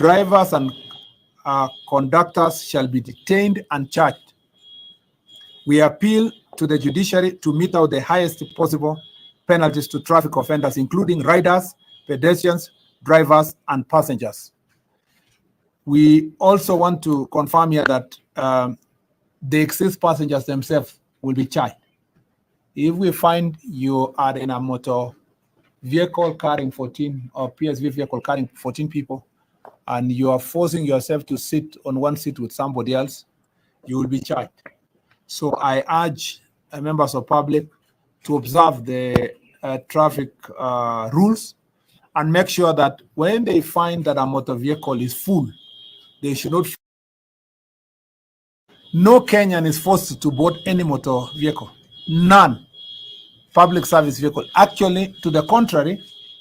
drivers and conductors shall be detained and charged. We appeal to the judiciary to mete out the highest possible penalties to traffic offenders, including riders, pedestrians, drivers, and passengers. We also want to confirm here that the excess passengers themselves will be charged. If we find you are in a motor vehicle carrying 14 or PSV vehicle carrying 14 people, and you are forcing yourself to sit on one seat with somebody else, you will be charged. So I urge members of public to observe the traffic rules and make sure that when they find that a motor vehicle is full, they should not. No Kenyan is forced to board any motor vehicle. None. Public service vehicle. Actually, to the contrary,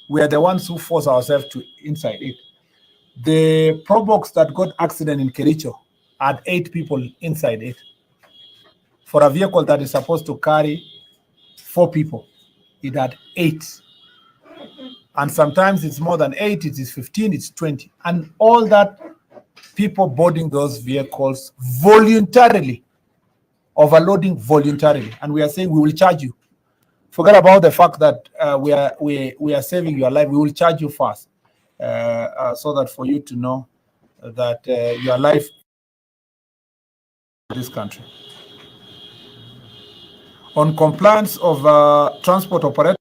we are the ones who force ourselves to inside it. The Probox that got accident in Kericho had 8 people inside it. For a vehicle that is supposed to carry 4 people, it had 8. And sometimes it's more than 8, it is 15, it's 20. And all that people boarding those vehicles voluntarily, overloading voluntarily. And we are saying we will charge you. Forget about the fact that we are saving your life. We will charge you first, so that for you to know that your life in this country. On compliance of transport operators,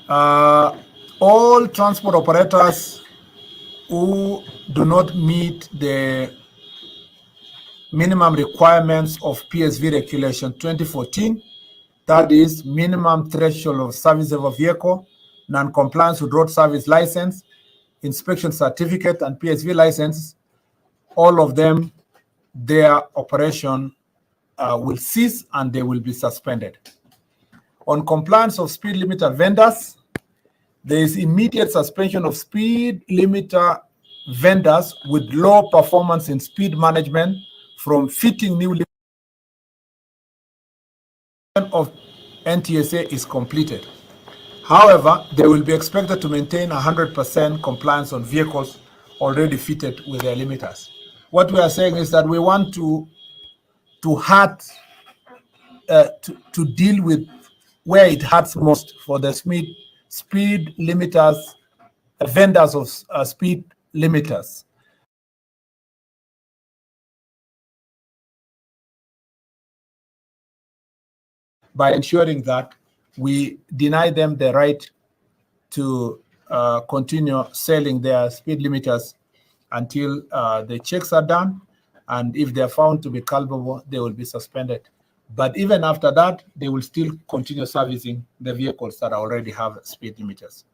all transport operators who do not meet the minimum requirements of PSV Regulation 2014, that is minimum threshold of service of a vehicle, non-compliance with road service license, inspection certificate, and PSV license, all of them, their operation will cease and they will be suspended. On compliance of speed limiter vendors, there is immediate suspension of speed limiter vendors with low performance in speed management from fitting new limits of NTSA is completed. However, they will be expected to maintain 100% compliance on vehicles already fitted with their limiters. What we are saying is that we want to deal with where it hurts most for the speed limiters, vendors of speed limiters. By ensuring that we deny them the right to continue selling their speed limiters until the checks are done, and if they're found to be culpable, they will be suspended. But even after that, they will still continue servicing the vehicles that already have speed limiters.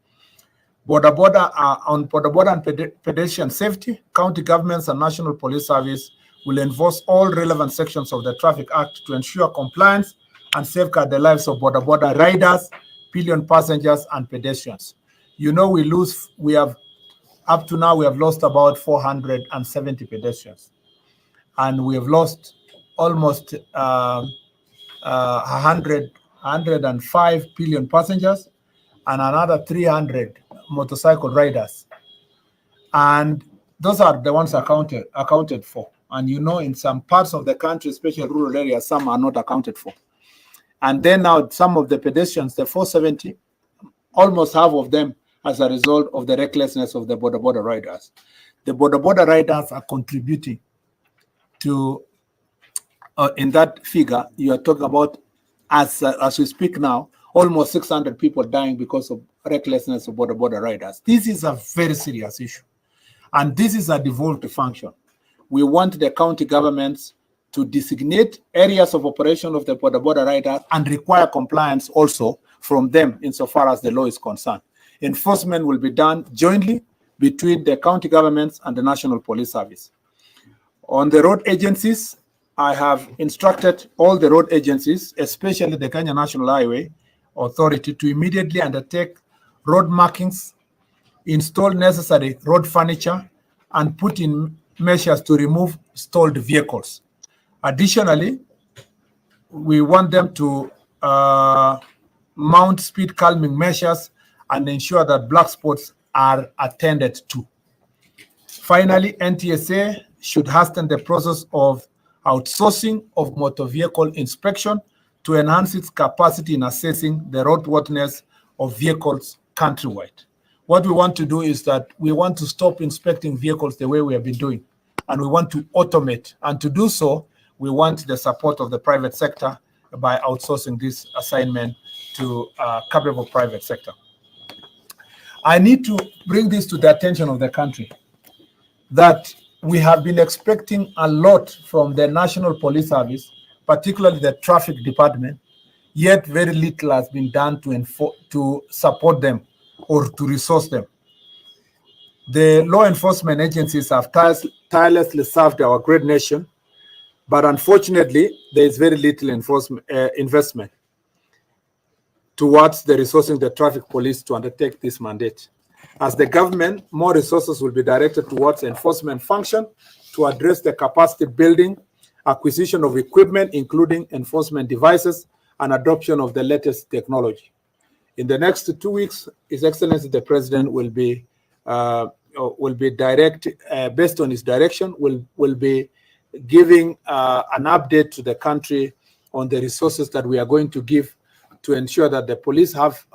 On border and pedestrian safety, county governments and National Police Service will enforce all relevant sections of the Traffic Act to ensure compliance and safeguard the lives of border riders, pillion passengers, and pedestrians. You know, up to now, we have lost about 470 pedestrians. And we have lost almost 105 pillion passengers and another 300 motorcycle riders. And those are the ones accounted for. And you know, in some parts of the country, especially rural areas, some are not accounted for. And then now some of the pedestrians, the 470, almost half of them as a result of the recklessness of the border riders. The border riders are contributing to, in that figure, you are talking about, as we speak now, almost 600 people dying because of recklessness of border riders. This is a very serious issue. And this is a devolved function. We want the county governments to designate areas of operation of the border riders and require compliance also from them insofar as the law is concerned. Enforcement will be done jointly between the county governments and the National Police Service. On the road agencies, I have instructed all the road agencies, especially the Kenya National Highway Authority, to immediately undertake road markings, install necessary road furniture, and put in measures to remove stalled vehicles. Additionally, we want them to mount speed calming measures and ensure that black spots are attended to. Finally, NTSA should hasten the process of outsourcing of motor vehicle inspection to enhance its capacity in assessing the roadworthiness of vehicles countrywide. What we want to do is that we want to stop inspecting vehicles the way we have been doing, and we want to automate. And to do so, we want the support of the private sector by outsourcing this assignment to capable private sector. I need to bring this to the attention of the country, that we have been expecting a lot from the National Police Service, particularly the traffic department, yet very little has been done to support them or to resource them. The law enforcement agencies have tirelessly served our great nation, but unfortunately, there is very little investment towards the resourcing the traffic police to undertake this mandate. As the government, more resources will be directed towards enforcement function to address the capacity building, acquisition of equipment, including enforcement devices, and adoption of the latest technology. In the next 2 weeks, His Excellency the President will be based on his direction, will be giving an update to the country on the resources that we are going to give to ensure that the police have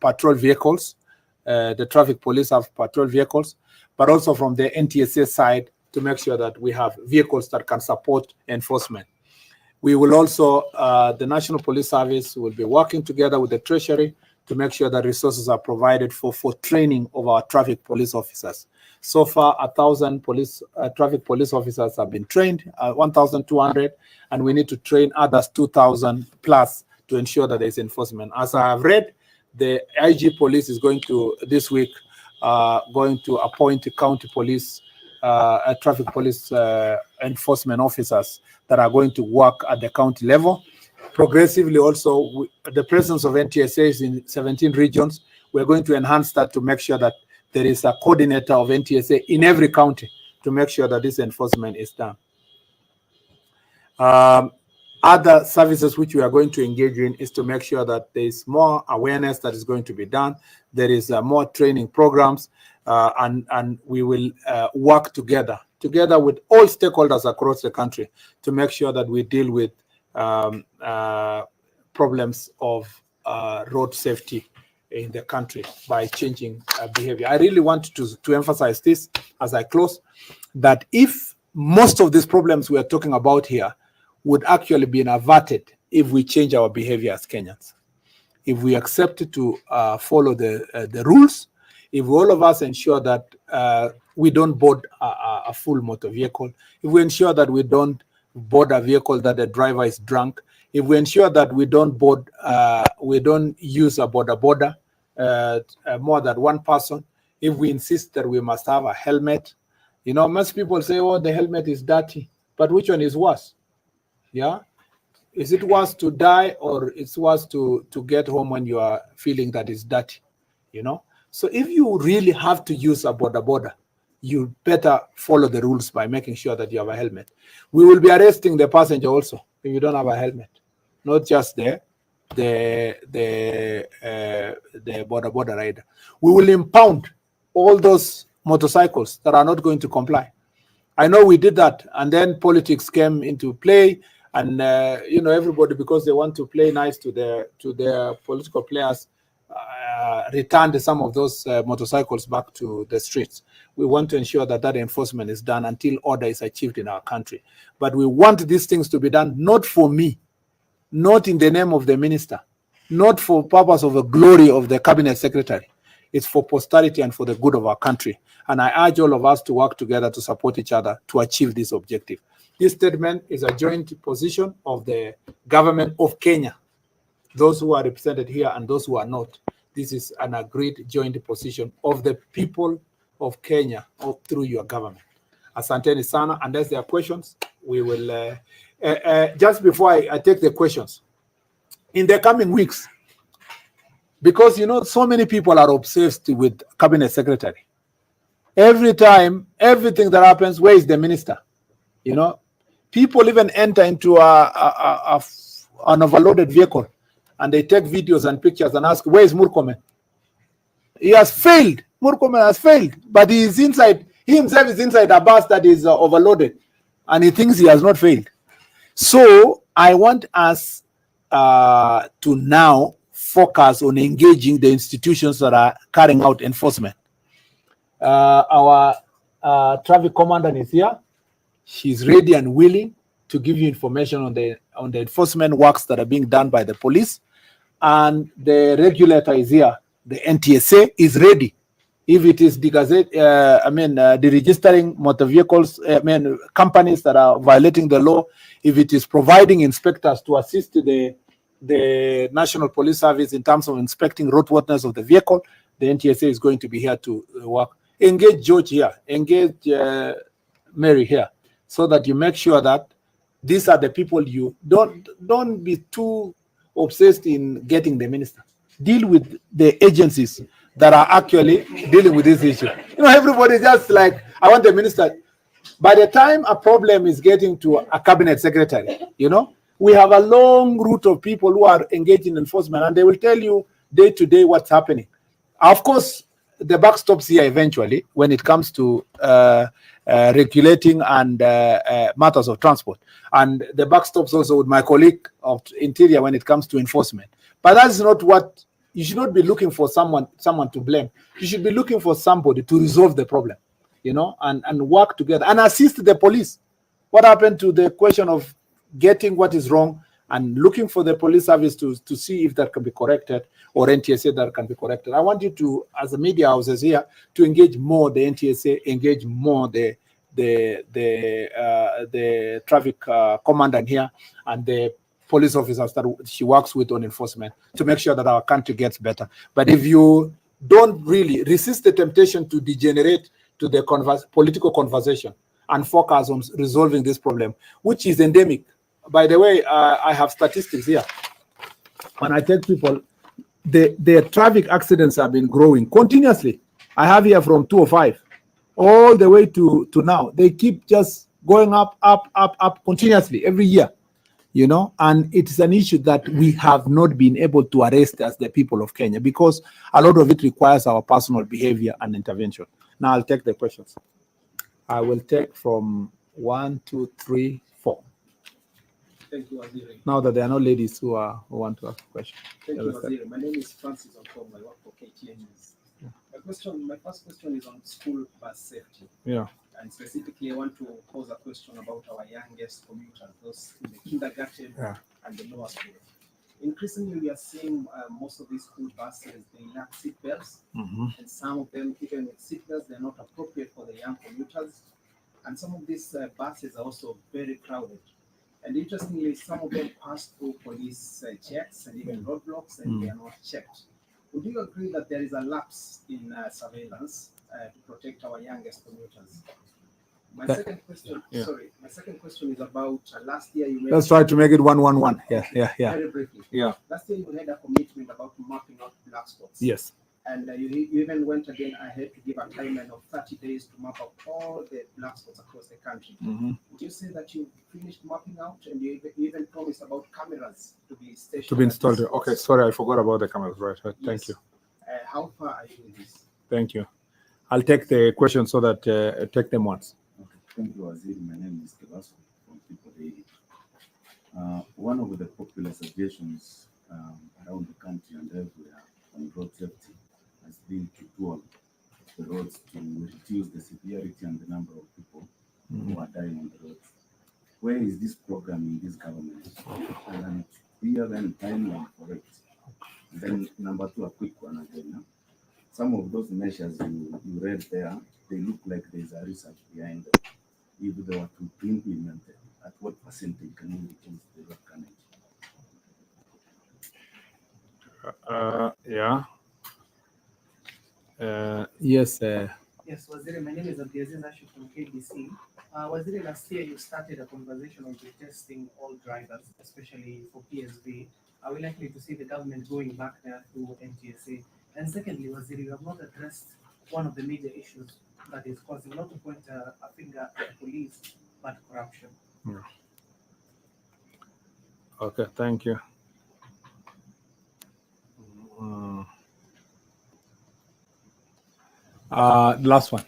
patrol vehicles, the traffic police have patrol vehicles, but also from the NTSA side to make sure that we have vehicles that can support enforcement. We will also, the National Police Service will be working together with the Treasury to make sure that resources are provided for training of our traffic police officers. So far, 1,000 traffic police officers have been trained, 1,200, and we need to train others 2,000 plus to ensure that there is enforcement. As I have read, the IG police is going to, this week, going to appoint county police, traffic police enforcement officers that are going to work at the county level. Progressively also, the presence of NTSAs in 17 regions, we're going to enhance that to make sure that there is a coordinator of NTSA in every county to make sure that this enforcement is done. Other services which we are going to engage in is to make sure that there is more awareness that is going to be done. There is more training programs, and we will work together with all stakeholders across the country to make sure that we deal with problems of road safety in the country by changing behavior. I really want to emphasize this as I close, that if most of these problems we are talking about here would actually be averted if we change our behavior as Kenyans, if we accept to follow the rules, if all of us ensure that we don't board a full motor vehicle, if we ensure that we don't board a vehicle that the driver is drunk, if we ensure that we don't board, we don't use a border more than one person, if we insist that we must have a helmet. You know, most people say, oh, the helmet is dirty, but which one is worse? Yeah, is it worse to die, or it's worse to get home when you are feeling that it's dirty? You know, so if you really have to use a border, you better follow the rules by making sure that you have a helmet. We will be arresting the passenger also if you don't have a helmet, not just the border rider. We will impound all those motorcycles that are not going to comply. I know we did that, and then politics came into play, and you know, everybody, because they want to play nice to their political players, returned some of those motorcycles back to the streets. We want to ensure that that enforcement is done until order is achieved in our country. But we want these things to be done not for me, not in the name of the minister, not for purpose of the glory of the cabinet secretary. It's for posterity and for the good of our country. And I urge all of us to work together to support each other to achieve this objective. This statement is a joint position of the government of Kenya, those who are represented here and those who are not. This is an agreed joint position of the people of Kenya through your government. Asanteni sana. Unless there are questions, we will, just before I take the questions, in the coming weeks, because, you know, so many people are obsessed with cabinet secretary. Every time, everything that happens, where is the minister? You know, people even enter into an overloaded vehicle and they take videos and pictures and ask, where is Murkomen? He has failed. Murkomen has failed, but he himself is inside a bus that is overloaded, and he thinks he has not failed. So I want us to now focus on engaging the institutions that are carrying out enforcement. Our traffic commander is here. She's ready and willing to give you information on the enforcement works that are being done by the police. And the regulator is here. The NTSA is ready. If it is the gazette, the registering motor vehicles, companies that are violating the law, if it is providing inspectors to assist the National Police Service in terms of inspecting roadworthiness of the vehicle, the NTSA is going to be here to work. Engage George here, engage Mary here, so that you make sure that these are the people. You don't be too obsessed in getting the minister. Deal with the agencies that are actually dealing with this issue. Everybody just like, I want the minister. By the time a problem is getting to a cabinet secretary, we have a long route of people who are engaged in enforcement, and they will tell you day to day what's happening. Of course, the buck stops here eventually when it comes to regulating and matters of transport. And the buck stops also with my colleague of Interior when it comes to enforcement. But that's not what, you should not be looking for someone to blame. You should be looking for somebody to resolve the problem, and work together and assist the police. What happened to the question of getting what is wrong and looking for the police service to see if that can be corrected, or NTSA that can be corrected? I want you to, as the media houses here, to engage more the NTSA, engage more the traffic commandant here and the police officers that she works with on enforcement, to make sure that our country gets better. But if you don't really resist the temptation to degenerate to the political conversation and focus on resolving this problem, which is endemic. By the way, I have statistics here. When I tell people, the traffic accidents have been growing continuously. I have here from 2005 all the way to now. They keep just going up continuously every year, and it's an issue that we have not been able to arrest as the people of Kenya, because a lot of it requires our personal behavior and intervention. Now I'll take the questions. I will take from 1, 2, 3, 4. Thank you, Waziri. Now that there are no ladies who want to ask a question. Thank you, Waziri. My name is Francis Okom. I work for KTN News. Yeah. My first question is on school bus safety. Yeah. And specifically, I want to pose a question about our youngest commuters, those in the kindergarten and the lower school. Increasingly, we are seeing most of these school buses, they lack seat belts, and some of them, even with seat belts, they're not appropriate for the young commuters. And some of these buses are also very crowded. And interestingly, some of them pass through police checks and even roadblocks, and they are not checked. Would you agree that there is a lapse in surveillance to protect our youngest commuters? My second question is about last year you made. Let's try to make it 1-1-1. Yeah. Very briefly. Yeah. Last year you made a commitment about mapping out black spots. Yes. And you even went again ahead to give a timeline of 30 days to map out all the black spots across the country. Would you say that you finished mapping out, and you even promised about cameras to be stationed? To be installed. Okay, sorry, I forgot about the cameras. Right. Thank you. How far are you with this? Thank you. I'll take the question so that take them once. Okay. Thank you, Waziri. My name is Kevaso from People Daily. One of the popular suggestions around the country and everywhere on road safety has been to toll the roads to reduce the severity and the number of people who are dying on the roads. Where is this program in this government? And clear then timeline for it. Then number two, a quick one again. Some of those measures you read there, they look like there's a research behind them. If they were to be implemented, at what percentage can we reduce the road carnage? Yes. Yes, Waziri, my name is Abdiaziz Ashu from KBC. Waziri, last year you started a conversation on testing all drivers, especially for PSV. Are we likely to see the government going back there through NTSA? And secondly, Waziri, you have not addressed one of the major issues that is causing a lot to point a finger at the police, but corruption. Yeah. Okay, thank you. Last one.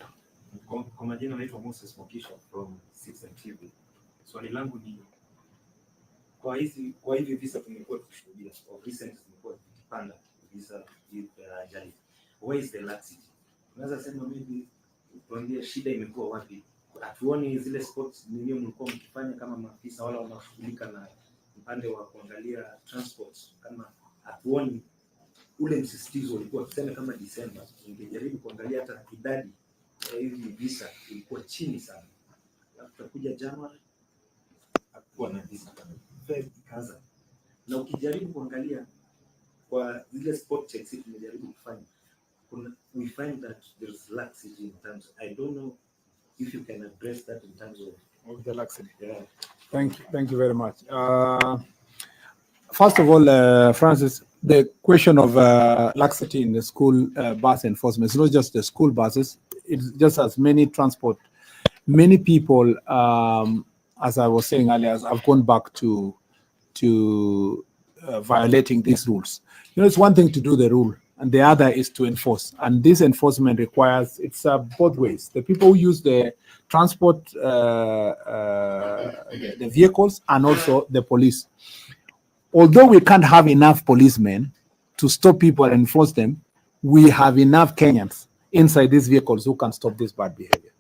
Kwa majina naitwa Moses Mokisha from CS TV. Swali langu ni kwa hivi visa tumekuwa tukishuhudia au recent tumekuwa tukipanda visa ajali. Where is the laxity? Unaweza sema maybe tuambie shida imekuwa wapi? Hatuoni zile sports nilio mlikuwa mkifanya kama maafisa wala wanaoshughulika na upande wa kuangalia transport, kama hatuoni ule msisitizo ulikuwa tuseme kama December ungejaribu kuangalia hata idadi hivi visa ilikuwa chini sana. Tutakuja January hakuwa na visa kama very kaza. Na ukijaribu kuangalia kwa zile spot checks tumejaribu kufanya, we find that there is laxity in terms of, I don't know if you can address that in terms of the laxity. Yeah. Thank you very much. First of all, Francis, the question of laxity in the school bus enforcement, it's not just the school buses, it's just as many transport. Many people, as I was saying earlier, have gone back to violating these rules. You know, it's one thing to do the rule, and the other is to enforce. And this enforcement requires, it's both ways. The people who use the transport, the vehicles, and also the police. Although we can't have enough policemen to stop people and enforce them, we have enough Kenyans inside these vehicles who can stop this bad behavior.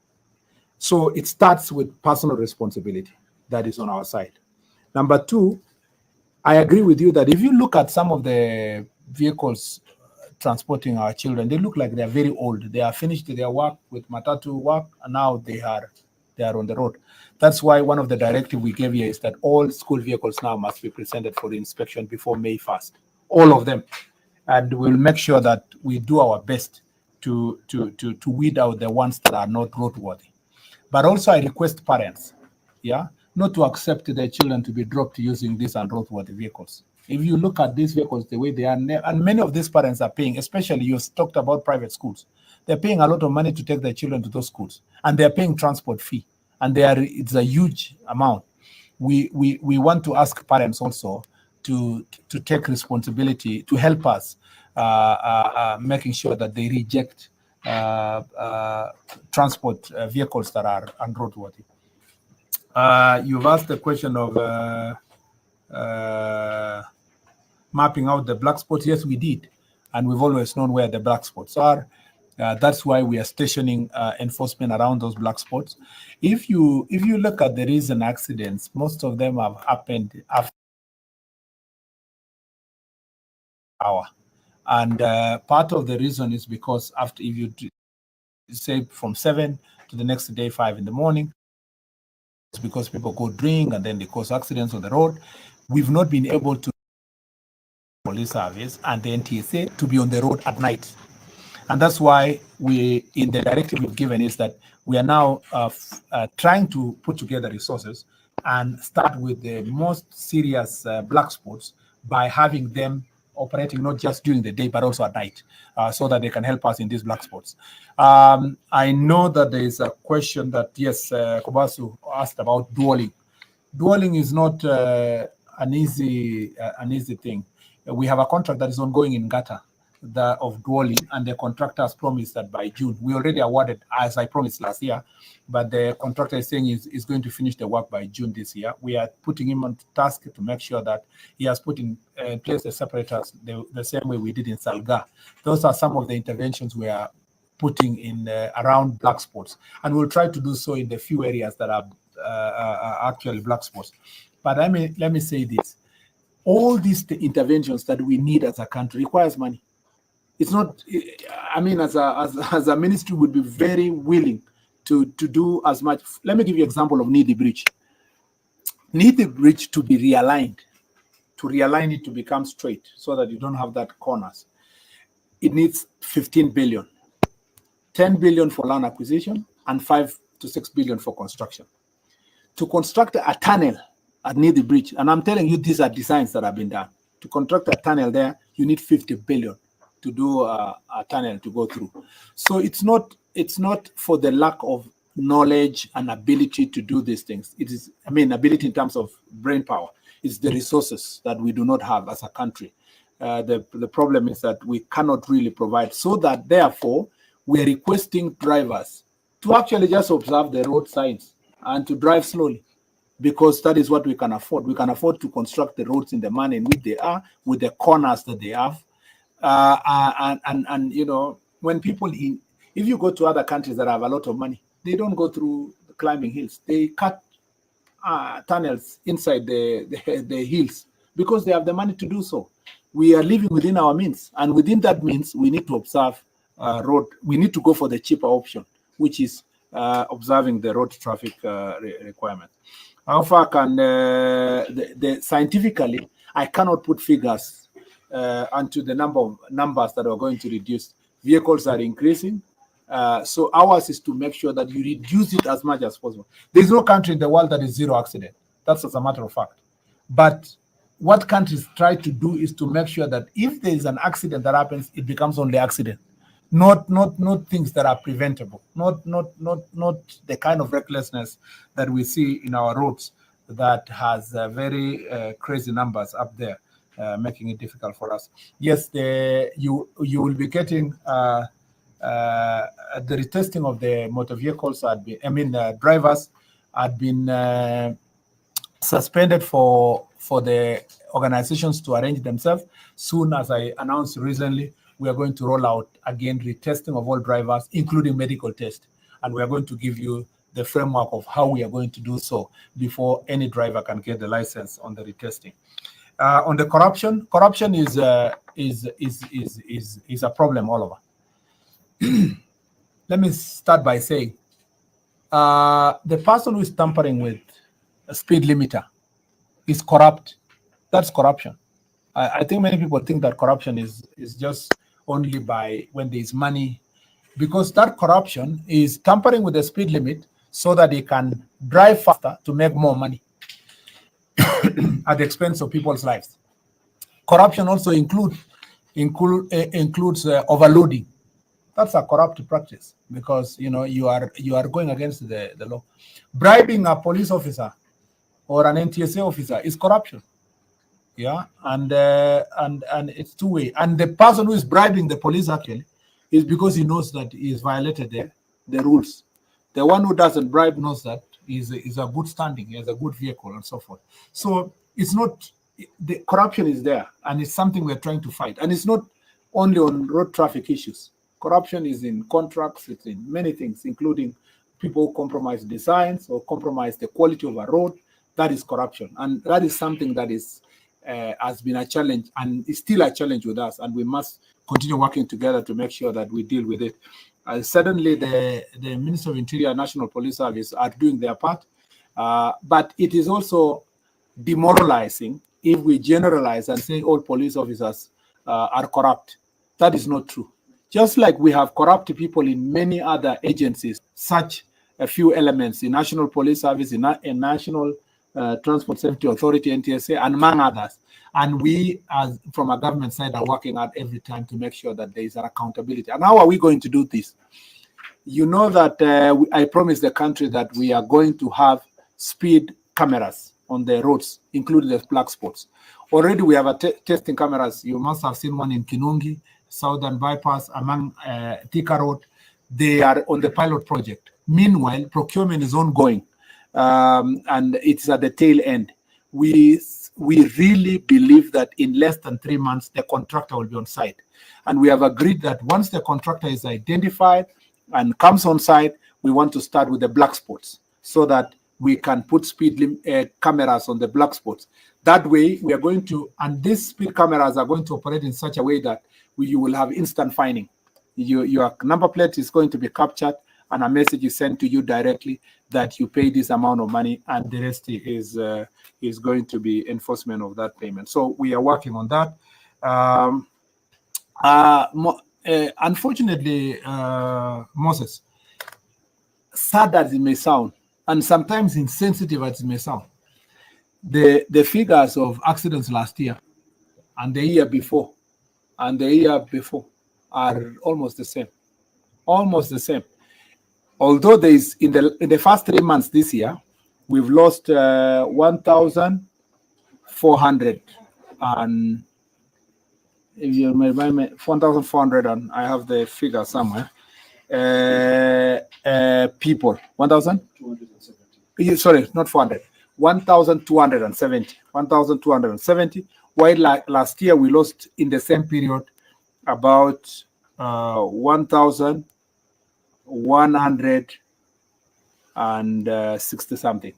So it starts with personal responsibility that is on our side. Number two, I agree with you that if you look at some of the vehicles transporting our children, they look like they are very old. They are finished their work with matatu work, and now they are on the road. That's why one of the directives we gave here is that all school vehicles now must be presented for inspection before May 1st, all of them. And we'll make sure that we do our best to weed out the ones that are not roadworthy. But also I request parents, not to accept their children to be dropped using these unroadworthy vehicles. If you look at these vehicles the way they are, and many of these parents are paying, especially you talked about private schools, they're paying a lot of money to take their children to those schools, and they're paying transport fee, and it's a huge amount. We want to ask parents also to take responsibility to help us making sure that they reject transport vehicles that are unroadworthy. You've asked the question of mapping out the black spots. Yes, we did, and we've always known where the black spots are. That's why we are stationing enforcement around those black spots. If you look at the recent accidents, most of them have happened after hour, and part of the reason is because after, if you say from 7 to the next day 5 in the morning, it's because people go drink and then they cause accidents on the road. We've not been able to police service and the NTSA to be on the road at night. And that's why we, in the directive we've given, is that we are now trying to put together resources and start with the most serious black spots by having them operating not just during the day, but also at night, so that they can help us in these black spots. I know that there is a question that, yes, Kobasu asked about dueling. Dueling is not an easy thing. We have a contract that is ongoing in Gata of dueling, and the contractor has promised that by June. We already awarded, as I promised last year, but the contractor is saying is going to finish the work by June this year. We are putting him on task to make sure that he has put in place the separators the same way we did in Salga. Those are some of the interventions we are putting in around black spots, and we'll try to do so in the few areas that are actually black spots. But let me say this: all these interventions that we need as a country requires money. It's not, I mean, as a ministry would be very willing to do as much. Let me give you an example of Nidi Bridge. Nidi Bridge to be realigned, to realign it to become straight so that you don't have that corners. It needs 15 billion, 10 billion for land acquisition and 5 to 6 billion for construction. To construct a tunnel at Nidi Bridge, and I'm telling you, these are designs that have been done. To construct a tunnel there, you need 50 billion. To do a tunnel to go through. So it's not for the lack of knowledge and ability to do these things. It is, I mean, ability in terms of brain power. It's the resources that we do not have as a country. The problem is that we cannot really provide, so that therefore we are requesting drivers to actually just observe the road signs and to drive slowly, because that is what we can afford. We can afford to construct the roads in the manner in which they are, with the corners that they have. And you know, when people if you go to other countries that have a lot of money, they don't go through climbing hills. They cut tunnels inside the hills because they have the money to do so. We are living within our means, and within that means, we need to observe road. We need to go for the cheaper option, which is observing the road traffic requirements. How far can scientifically, I cannot put figures onto the numbers that are going to reduce. Vehicles are increasing. So ours is to make sure that you reduce it as much as possible. There's no country in the world that is zero accident. That's as a matter of fact. But what countries try to do is to make sure that if there is an accident that happens, it becomes only accident, not things that are preventable, not the kind of recklessness that we see in our roads that has very crazy numbers up there, making it difficult for us. Yes, you will be getting the retesting of the motor vehicles drivers had been suspended for the organizations to arrange themselves. Soon, as I announced recently, we are going to roll out again retesting of all drivers, including medical tests, and we are going to give you the framework of how we are going to do so before any driver can get the license on the retesting. On the corruption is a problem all over. Let me start by saying the person who is tampering with a speed limiter is corrupt. That's corruption. I think many people think that corruption is just only by when there is money, because that corruption is tampering with the speed limit so that they can drive faster to make more money at the expense of people's lives. Corruption also includes overloading. That's a corrupt practice, because you are going against the law. Bribing a police officer or an NTSA officer is corruption. Yeah, and it's two-way. And the person who is bribing the police actually is because he knows that he's violated the rules. The one who doesn't bribe knows that is a good standing, he has a good vehicle, and so forth. So it's not, the corruption is there, and it's something we're trying to fight. And it's not only on road traffic issues. Corruption is in contracts, it's in many things, including people who compromise designs or compromise the quality of a road. That is corruption, and that is something that is has been a challenge and is still a challenge with us, and we must continue working together to make sure that we deal with it. Certainly, the Minister of Interior and National Police Service are doing their part, but it is also demoralizing if we generalize and say all police officers are corrupt. That is not true. Just like we have corrupt people in many other agencies, such a few elements in National Police Service, in National Transport Safety Authority, NTSA, and among others. And we, as from a government side, are working hard every time to make sure that there is an accountability. And how are we going to do this? You know that I promised the country that we are going to have speed cameras on the roads, including the black spots. Already we have testing cameras. You must have seen one in Kinungi, Southern Bypass, among Thika Road. They are on the pilot project. Meanwhile, procurement is ongoing. And it's at the tail end. We really believe that in less than 3 months, the contractor will be on site. And we have agreed that once the contractor is identified and comes on site, we want to start with the black spots so that we can put speed cameras on the black spots. That way, we are going to, and these speed cameras are going to operate in such a way that you will have instant fining. Your number plate is going to be captured, and a message is sent to you directly that you pay this amount of money, and the rest is going to be enforcement of that payment. So we are working on that. Unfortunately, Moses, sad as it may sound, and sometimes insensitive as it may sound, the figures of accidents last year and the year before are almost the same. Almost the same. Although there is in the first 3 months this year, we've lost 1,400 and if you remind me, 1,400, and I have the figure somewhere. people. 1,270. Sorry, not 400. 1,270. 1,270. While last year we lost in the same period about 1,160 something,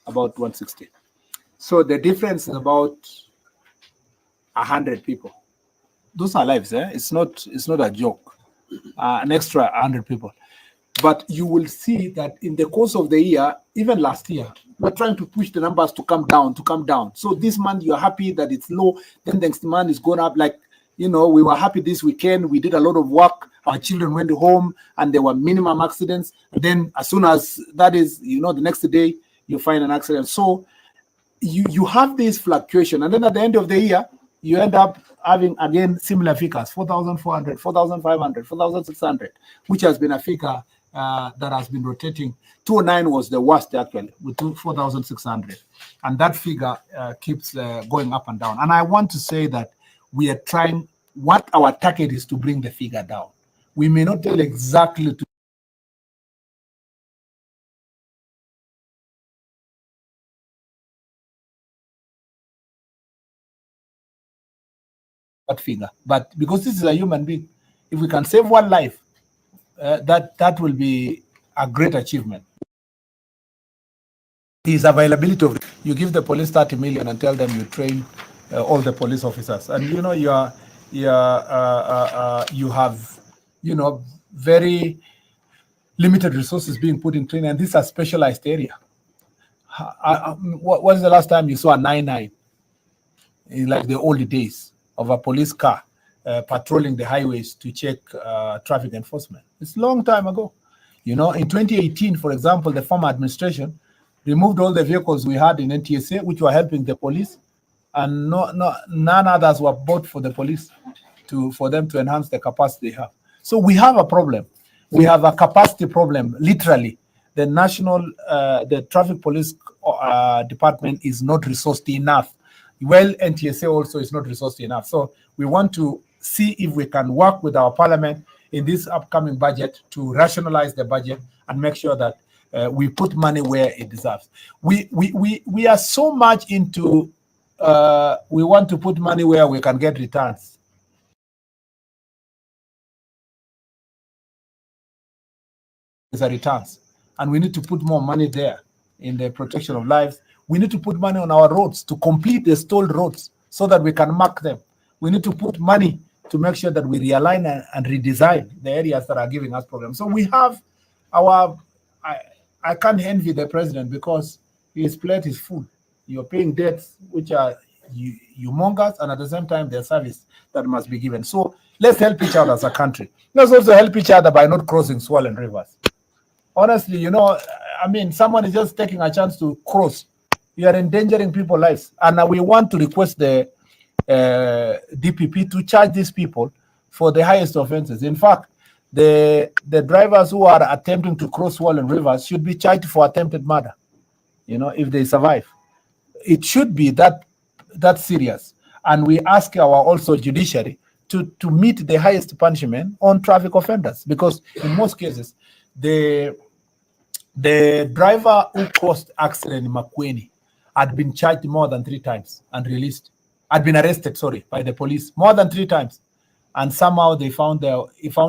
about 160. So the difference is about 100 people. Those are lives, eh? It's not a joke. An extra 100 people. But you will see that in the course of the year, even last year, we're trying to push the numbers to come down. So this month you're happy that it's low, then the next month is going up. Like, we were happy this weekend. We did a lot of work. Our children went home and there were minimum accidents. Then as soon as that is, the next day you find an accident. So you have this fluctuation. And then at the end of the year, you end up having, again, similar figures, 4,400, 4,500, 4,600, which has been a figure that has been rotating. 2009 was the worst, actually, with 4,600. And that figure keeps going up and down. And I want to say that we are trying, what our target is to bring the figure down. We may not tell exactly to that figure, but because this is a human being, if we can save one life, that will be a great achievement. Is availability of, you give the police 30 million and tell them you train all the police officers, and you have very limited resources being put in training, and this is a specialized area. What was the last time you saw a 9-9 in like the old days of a police car patrolling the highways to check traffic enforcement? It's a long time ago. In 2018, for example, the former administration removed all the vehicles we had in NTSA, which were helping the police, and none others were bought for the police for them to enhance the capacity they have. So we have a problem. We have a capacity problem, literally. The the traffic police department is not resourced enough. Well, NTSA also is not resourced enough. So we want to see if we can work with our parliament in this upcoming budget to rationalize the budget and make sure that we put money where it deserves. We are so much into, we want to put money where we can get returns. There's returns. And we need to put more money there in the protection of lives. We need to put money on our roads to complete the stalled roads so that we can mark them. We need to put money to make sure that we realign and redesign the areas that are giving us problems. So we have our, I can't envy the president because his plate is full. You're paying debts which are humongous, and at the same time, there's service that must be given. So let's help each other as a country. Let's also help each other by not crossing swollen rivers. Honestly, someone is just taking a chance to cross. You are endangering people's lives. And we want to request the DPP to charge these people for the highest offenses. In fact, the drivers who are attempting to cross swollen rivers should be charged for attempted murder, if they survive. It should be that serious. And we ask our also judiciary to meet the highest punishment on traffic offenders, because in most cases, the driver who caused accident in Makueni had been charged more than 3 times and released. Had been arrested, by the police more than 3 times, and somehow he found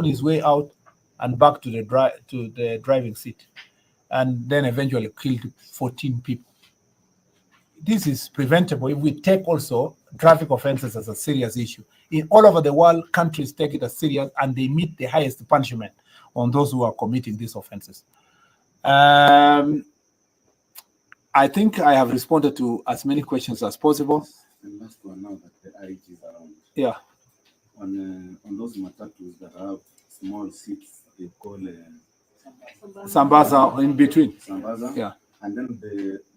his way out and back to the driving seat, and then eventually killed 14 people. This is preventable if we take also traffic offenses as a serious issue. In all over the world, countries take it as serious, and they meet the highest punishment on those who are committing these offenses. I think I have responded to as many questions as possible. And last one now that the IT is around. Yeah. On those matatus that have small seats, they call Sambaza in between. Sambaza. Yeah. And then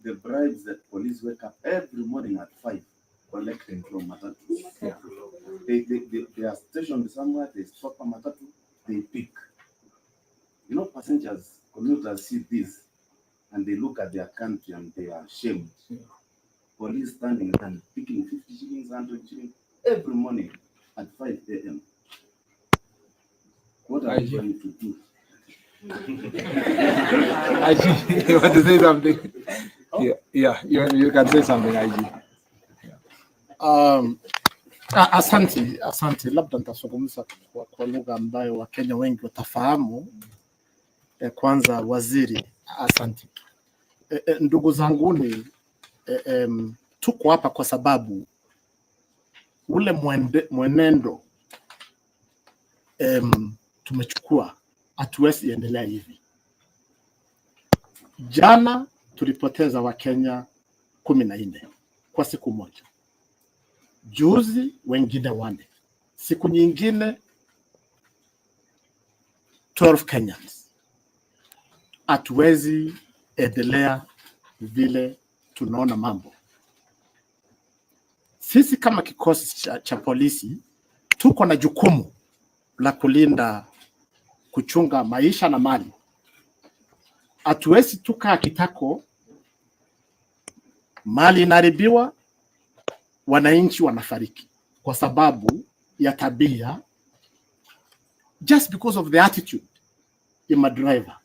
the bribes that police wake up every morning at 5 collecting from matatus. Yeah. They are stationed somewhere, they stop a matatu, they pick. Passengers, commuters see this and they look at their country and they are ashamed. Yeah. Police standing and picking 50 shillings, 100 shillings every morning at 5 a.m. What are we going to do? IG, you want to say something? Yeah, you can say something, IG. Asante, labda nitazungumza kwa lugha ambayo Wakenya wengi watafahamu. Kwanza waziri, asante. Ndugu zanguni, tuko hapa kwa sababu ule mwenendo tumechukua hatuwezi endelea hivi. Jana tulipoteza Wakenya 14 kwa siku moja. Juzi wengine 4. Siku nyingine 12 Kenyans. Hatuwezi endelea vile tunaona mambo. Sisi kama kikosi cha polisi tuko na jukumu la kulinda, kuchunga maisha na mali. Hatuwezi tukaa kitako, mali inaharibiwa, wananchi wanafariki kwa sababu ya tabia, just because of the attitude ya madriver.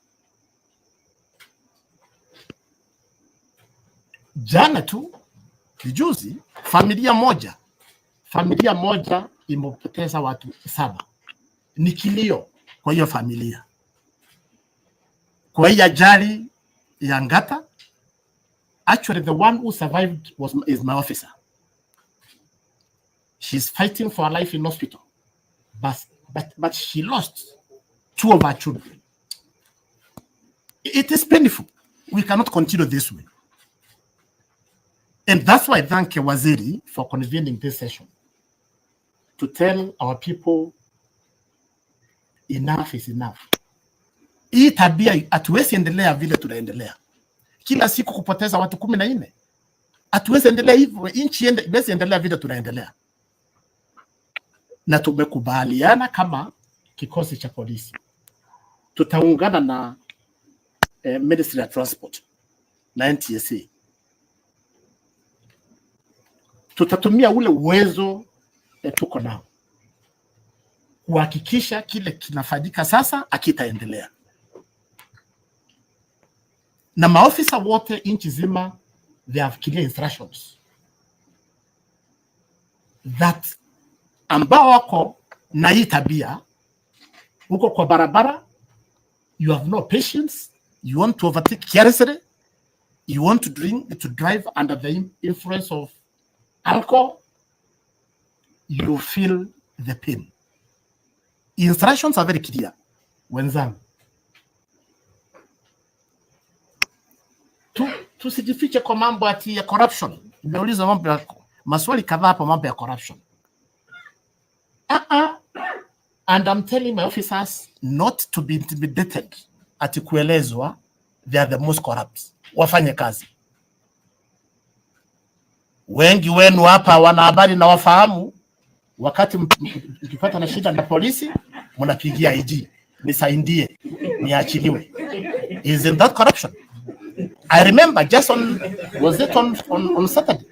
Jana tu, kijuzi, familia moja imepoteza watu 7. Ni kilio kwa hiyo familia. Kwa hiyo ajali ya Ngata, actually the one who survived is my officer. She's fighting for her life in hospital, but she lost 2 of her children. It is painful. We cannot continue this way. And that's why I thank Waziri for convening this session to tell our people enough is enough. Hii tabia hatuwezi endelea vile tunaendelea. Kila siku kupoteza watu 14. Hatuwezi endelea hivyo. Nchi iwezi endelea vile tunaendelea. Na tumekubaliana kama kikosi cha polisi, tutaungana na Ministry of Transport na NTSA. Tutatumia ule uwezo tuko nao kuhakikisha kile kinafanyika sasa akitaendelea. Na maofisa wote nchi zima, they have clear instructions that ambao wako na hii tabia, uko kwa barabara, you have no patience, you want to overtake carelessly, you want to drive under the influence of alcohol, you feel the pain. Instructions are very clear. Wenzangu, tusijifiche kwa mambo ya corruption. Nimeuliza mambo ya maswali kadhaa hapo, mambo ya corruption. And I'm telling my officers not to be intimidated ati kuelezwa they are the most corrupt. Wafanye kazi. Wengi wenu hapa wana habari na wafahamu, wakati mkipata na shida na polisi mnapigia IG, nisaidie, niachiliwe. Isn't that corruption? I remember just on Saturday,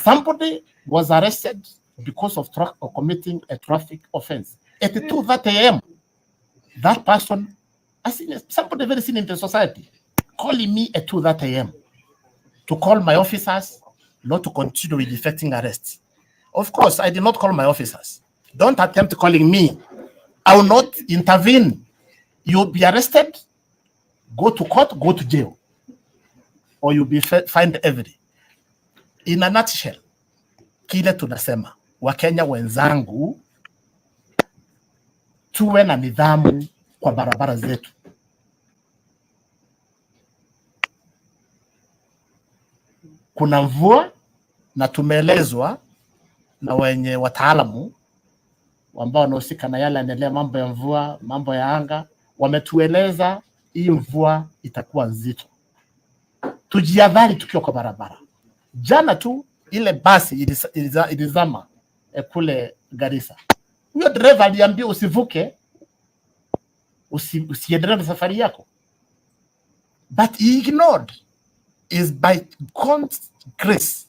somebody was arrested because of committing a traffic offense at 2:30 a.m. That person, I seen somebody very seen in the society, calling me at 2:30 a.m. to call my officers not to continue with effecting arrests. Of course, I did not call my officers. Don't attempt calling me. I will not intervene. You'll be arrested, go to court, go to jail, or you'll be fined every. In a nutshell, kile tunasema, Wakenya wenzangu, tuwe na nidhamu kwa barabara zetu. Kuna mvua na tumeelezwa na wenye wataalamu ambao wanahusika na yale yanaendelea, mambo ya mvua, mambo ya anga, wametueleza hii mvua itakuwa nzito. Tujiadhari tukiwa kwa barabara. Jana tu ile basi ilizama kule Garissa. Huyo driver aliambia usivuke, usiendelee na safari yako. But he ignored. Is by God's grace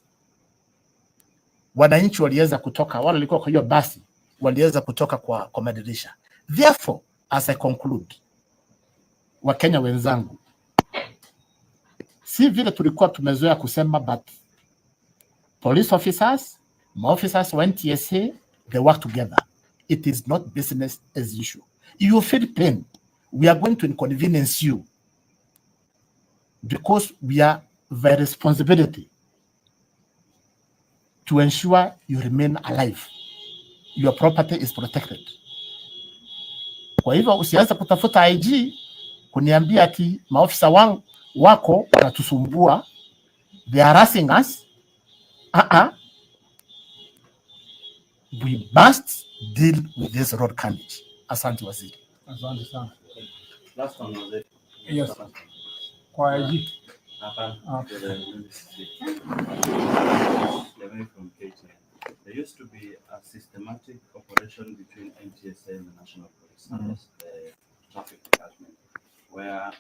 wananchi waliweza kutoka, wale walikuwa kwa hiyo basi waliweza kutoka kwa madirisha. Therefore, as I conclude, Wakenya wenzangu, si vile tulikuwa tumezoea kusema, but police officers, officers wa NTSA, they work together. It is not business as usual. You feel pain. We are going to inconvenience you because we are the responsibility to ensure you remain alive. Your property is protected. Kwa hivyo usianze kutafuta IG kuniambia ati maofisa wangu wako wanatusumbua, they are harassing us. We must deal with this road carnage. Asante waziri. Asante sana. Last one was it. Yes. Kwa IG. From KTN. There used to be a systematic operation between NTSA and the National Police, the traffic department, where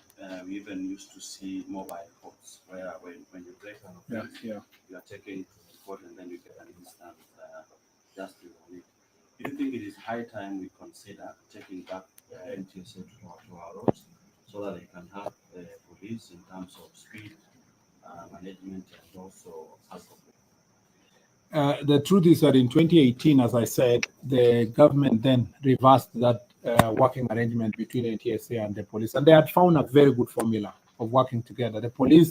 we even used to see mobile courts, where when you break an offense, you are taken to the court and then you get an instant justice on it. Do you think it is high time we consider taking back NTSA to our roads so that they can have police in terms of speed, management, and also alcohol? The truth is that in 2018, as I said, the government then reversed that working arrangement between NTSA and the police, and they had found a very good formula of working together. The police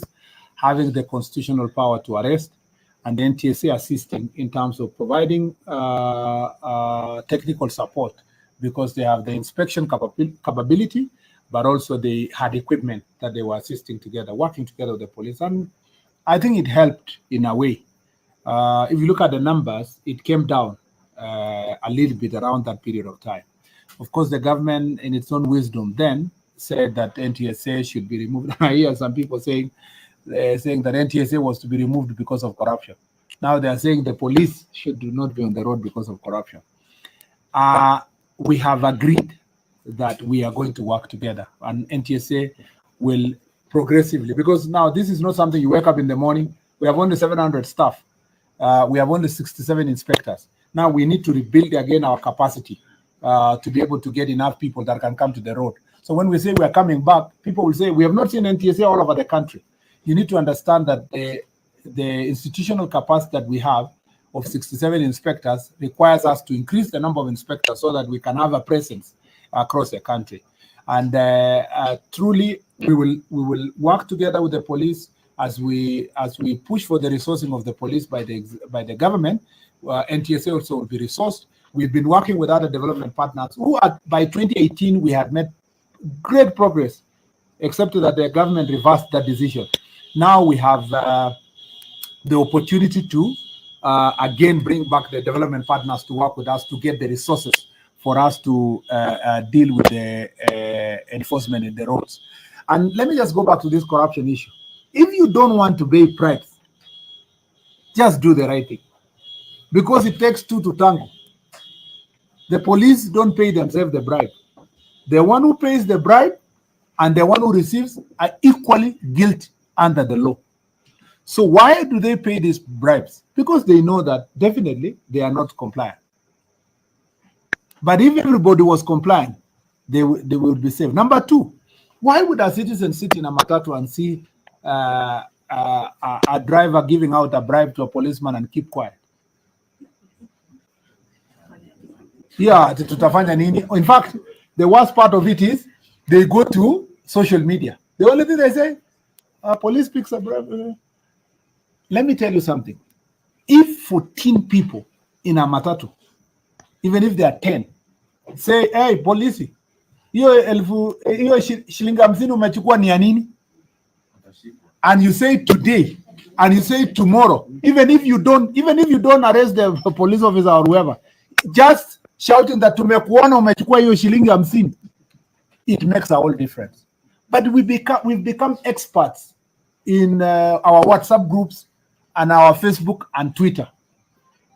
having the constitutional power to arrest, and the NTSA assisting in terms of providing technical support, because they have the inspection capability, but also they had equipment that they were assisting together, working together with the police. And I think it helped in a way. If you look at the numbers, it came down a little bit around that period of time. Of course, the government, in its own wisdom, then said that NTSA should be removed. I hear some people saying that NTSA was to be removed because of corruption. Now they are saying the police should not be on the road because of corruption. We have agreed that we are going to work together, and NTSA will progressively, because now this is not something you wake up in the morning. We have only 700 staff. We have only 67 inspectors. Now we need to rebuild again our capacity to be able to get enough people that can come to the road. So when we say we are coming back, people will say, we have not seen NTSA all over the country. You need to understand that the institutional capacity that we have of 67 inspectors requires us to increase the number of inspectors so that we can have a presence across the country. And truly, we will work together with the police as we push for the resourcing of the police by the government. NTSA also will be resourced. We've been working with other development partners who by 2018 we had made great progress, except that the government reversed that decision. Now we have the opportunity to again bring back the development partners to work with us to get the resources for us to deal with the enforcement in the roads. And let me just go back to this corruption issue. If you don't want to pay bribes, just do the right thing, because it takes two to tango. The police don't pay themselves the bribe. The one who pays the bribe and the one who receives are equally guilty under the law. So why do they pay these bribes? Because they know that definitely they are not compliant. But if everybody was compliant, they would be safe. Number two, why would a citizen sit in a matatu and see a driver giving out a bribe to a policeman and keep quiet? Yeah, tutafanya nini? In fact, the worst part of it is they go to social media. The only thing they say, police picks a bribe. Let me tell you something. If 14 people in a matatu, even if they are 10, say, hey, police, hiyo shilingi 50 umechukua ni ya nini? And you say today, and you say tomorrow, even if you don't arrest the police officer or whoever, just shouting that tumekuona umechukua hiyo shilingi 50, it makes a whole difference. But we've become experts in our WhatsApp groups and our Facebook and Twitter.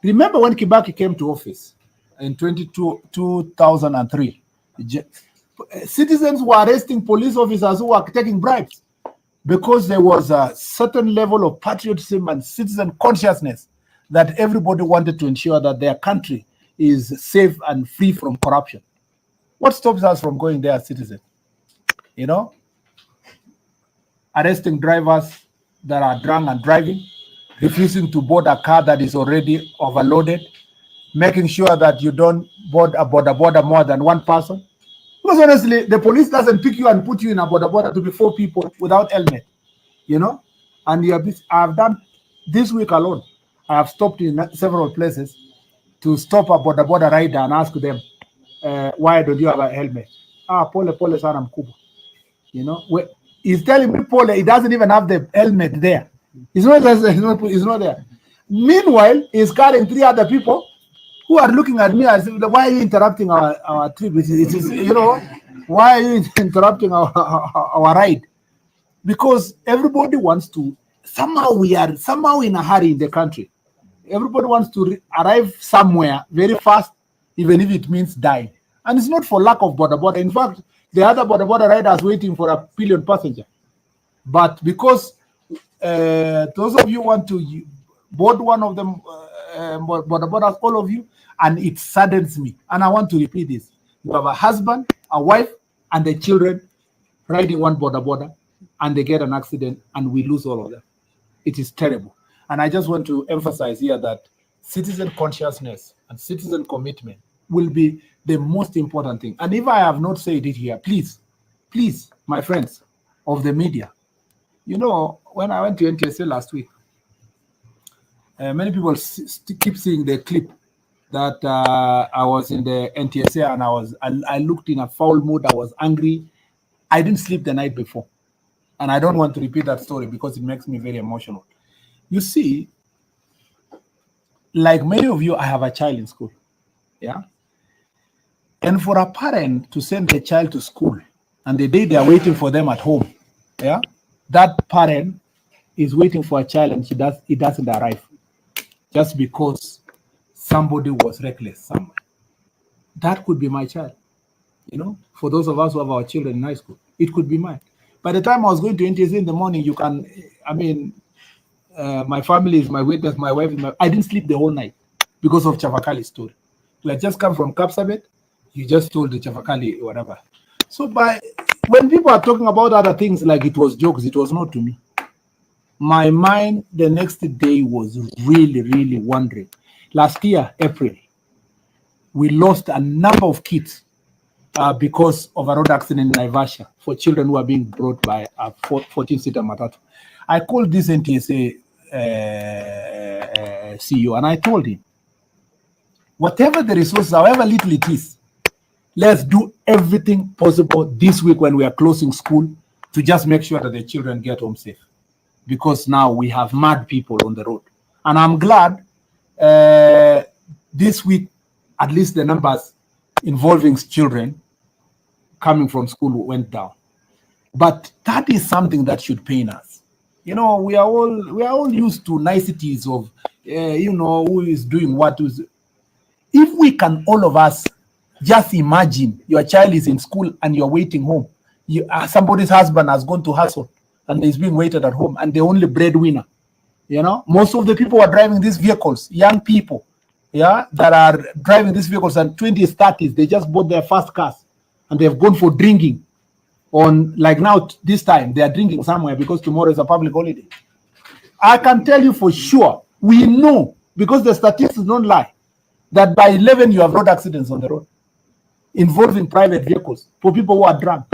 Remember when Kibaki came to office in 2003, citizens were arresting police officers who were taking bribes because there was a certain level of patriotism and citizen consciousness that everybody wanted to ensure that their country is safe and free from corruption. What stops us from going there as citizens? You know, arresting drivers that are drunk and driving, refusing to board a car that is already overloaded, making sure that you don't board more than one person. Because honestly, the police doesn't pick you and put you in a border to be 4 people without helmet, you know. And I've done this week alone. I have stopped in several places to stop a border rider and ask them, why don't you have a helmet? Pole sana mkubwa. You know, he's telling me Pole, he doesn't even have the helmet there. It's not there. Meanwhile, he's carrying 3 other people who are looking at me as, why are you interrupting our trip? It is, you know, why are you interrupting our ride? Because everybody wants to, we are somehow in a hurry in the country. Everybody wants to arrive somewhere very fast, even if it means dying. And it's not for lack of border. In fact, the other border riders waiting for a billion passenger. But because those of you want to board one of them, borders, all of you, and it saddens me. And I want to repeat this. You have a husband, a wife, and the children riding one border, and they get an accident, and we lose all of them. It is terrible. And I just want to emphasize here that citizen consciousness and citizen commitment will be the most important thing. And if I have not said it here, please, my friends of the media, you know, when I went to NTSA last week, many people keep seeing the clip that I was in the NTSA and I looked in a foul mood. I was angry. I didn't sleep the night before. And I don't want to repeat that story because it makes me very emotional. You see, like many of you, I have a child in school. Yeah. And for a parent to send their child to school and the day they are waiting for them at home, yeah, that parent is waiting for a child and it doesn't arrive just because somebody was reckless somewhere. That could be my child. You know, for those of us who have our children in high school, it could be mine. By the time I was going to NTSA in the morning, my family is my witness, my wife is I didn't sleep the whole night because of Chavakali's story. Like, just come from Kapsabet, you just told the Chavakali, whatever. So when people are talking about other things like it was jokes, it was not to me. My mind the next day was really, really wondering. Last year, April, we lost a number of kids because of a road accident in Naivasha for children who are being brought by a 14-seater matatu. I called this NTSA CEO and I told him, whatever the resources, however little it is, let's do everything possible this week when we are closing school to just make sure that the children get home safe. Because now we have mad people on the road. And I'm glad this week, at least the numbers involving children coming from school went down. But that is something that should pain us. You know, we are all used to niceties of, who is doing what. If we can, all of us, just imagine your child is in school and you're waiting home. Somebody's husband has gone to hustle and is being waited at home and the only breadwinner. You know, most of the people who are driving these vehicles, young people, yeah, that are driving these vehicles and 20s, 30s, they just bought their first cars and they've gone for drinking. Like now, this time, they are drinking somewhere because tomorrow is a public holiday. I can tell you for sure, we know, because the statistics don't lie, that by 11 you have road accidents on the road involving private vehicles for people who are drunk.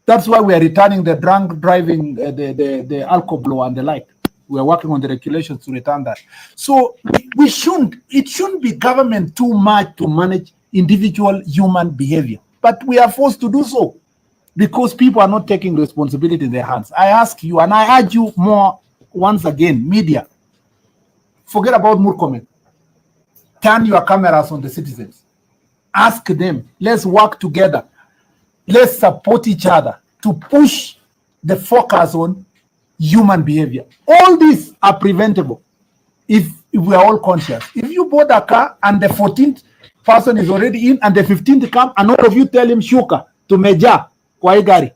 That's why we are returning the drunk driving, the alcohol and the like. We are working on the regulations to return that. So it shouldn't be government too much to manage individual human behavior, but we are forced to do so because people are not taking responsibility in their hands. I ask you, and I urge you more once again, media, forget about Murkomen. Turn your cameras on the citizens. Ask them, let's work together. Let's support each other to push the focus on human behavior. All these are preventable if we are all conscious. If you board a car and the 14th person is already in and the 15th come and all of you tell him shuka to meja kwa gari,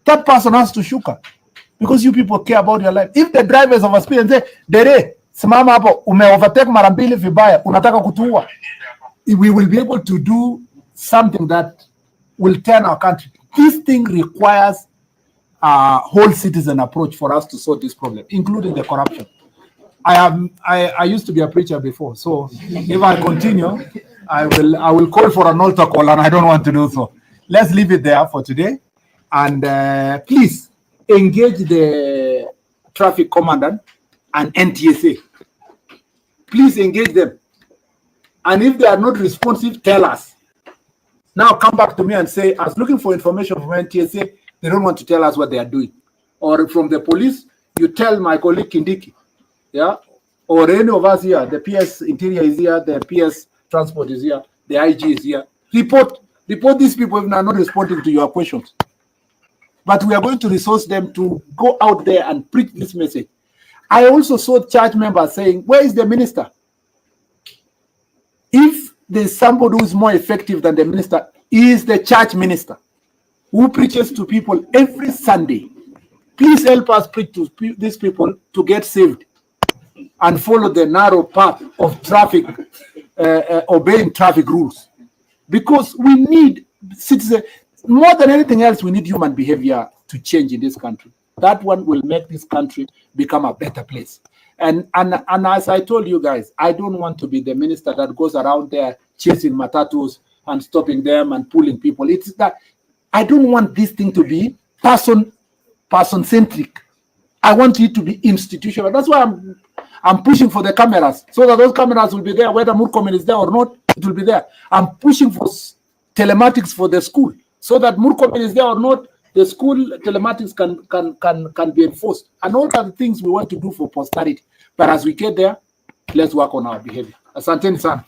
that person has to shuka because you people care about your life. If the drivers of a speed and say, Dere, simama hapo, ume overtake mara mbili vibaya, unataka kutuua, we will be able to do something that will turn our country. This thing requires whole citizen approach for us to sort this problem, including the corruption. I used to be a preacher before, so if I continue, I will call for an altar call, and I don't want to do so. Let's leave it there for today, and please engage the traffic commandant and NTSA. Please engage them, and if they are not responsive, tell us. Now come back to me and say, I was looking for information from NTSA, they don't want to tell us what they are doing. Or from the police, you tell my colleague Kindiki, yeah, or any of us here, the PS Interior is here, the PS Transport is here, the IG is here. Report these people if they are not responding to your questions. But we are going to resource them to go out there and preach this message. I also saw church members saying, where is the minister? If there's somebody who is more effective than the minister, he is the church minister who preaches to people every Sunday. Please help us preach to these people to get saved and follow the narrow path of traffic, obeying traffic rules. Because we need citizens, more than anything else, we need human behavior to change in this country. That one will make this country become a better place. And as I told you guys, I don't want to be the minister that goes around there chasing matatus and stopping them and pulling people. It's that I don't want this thing to be person-centric. I want it to be institutional. That's why I'm pushing for the cameras, so that those cameras will be there, whether Murkomen is there or not, it will be there. I'm pushing for telematics for the school, so that Murkomen is there or not, the school telematics can be enforced. And all are the things we want to do for posterity. But as we get there, let's work on our behavior. Asanteni sana.